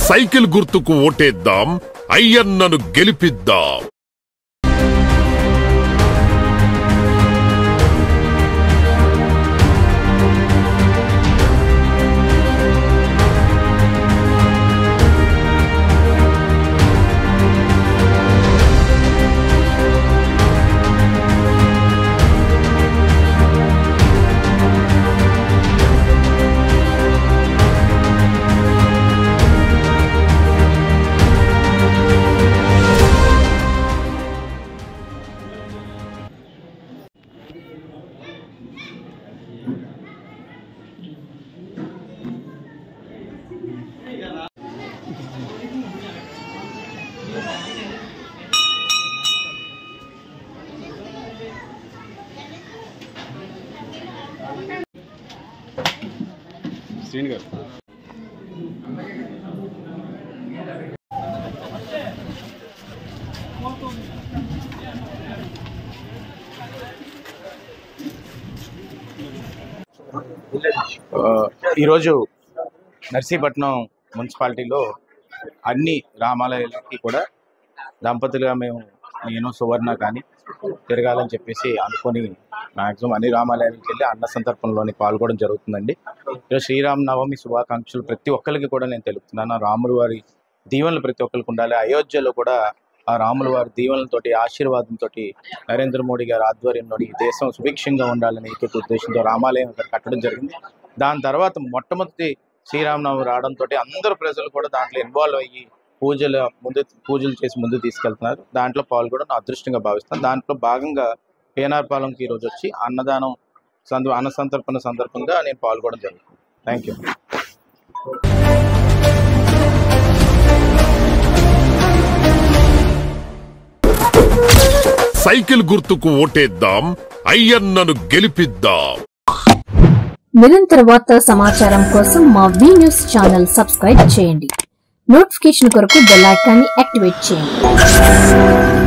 Cycle గుర్తుకు ఓటేద్దాం, అయ్యన్నను గెలిపిద్దాం. ఈరోజు నర్సీపట్నం మున్సిపాలిటీలో అన్ని రామాలయాలకి కూడా దంపతులుగా నేను సువర్ణ కానీ తిరగాలని చెప్పేసి అనుకొని మ్యాక్సిమం అన్ని రామాలయాలకు వెళ్ళి అన్న సంతర్పణలోని పాల్గొనడం జరుగుతుందండి. ఈరోజు శ్రీరామనవమి శుభాకాంక్షలు ప్రతి ఒక్కరికి కూడా నేను తెలుపుతున్నాను. రాముల వారి దీవెనలు ప్రతి ఒక్కరికి ఉండాలి. అయోధ్యలో కూడా ఆ రాముల వారి దీవెనలతోటి ఆశీర్వాదంతో నరేంద్ర మోడీ గారి ఆధ్వర్యంలోని దేశం సుభిక్షంగా ఉండాలని ఏకైక ఉద్దేశంతో రామాలయం కట్టడం జరిగింది. దాని తర్వాత మొట్టమొదటి శ్రీరామనవమి రావడంతో అందరూ ప్రజలు కూడా దాంట్లో ఇన్వాల్వ్ అయ్యి పూజలు చేసి ముందు తీసుకెళ్తున్నారు. దాంట్లో పాల్గొనడం నా అదృష్టంగా భావిస్తాను. దాంట్లో భాగంగా పేనార్పాలెంకి ఈరోజు వచ్చి అన్నదానం అన్న సంతర్పణ సందర్భంగా నేను పాల్గొనడం జరుగుతుంది. Thank you. సైకిల్ గుర్తుకు ఓటేద్దాం, అయ్యన్నను గెలిపిద్దాం. నిరంతర వార్తా సమాచారం కోసం మా వి న్యూస్ ఛానల్ సబ్స్క్రైబ్ చేయండి. నోటిఫికేషన్ కొరకు బెల్ ఐకాన్ని యాక్టివేట్ చేయండి.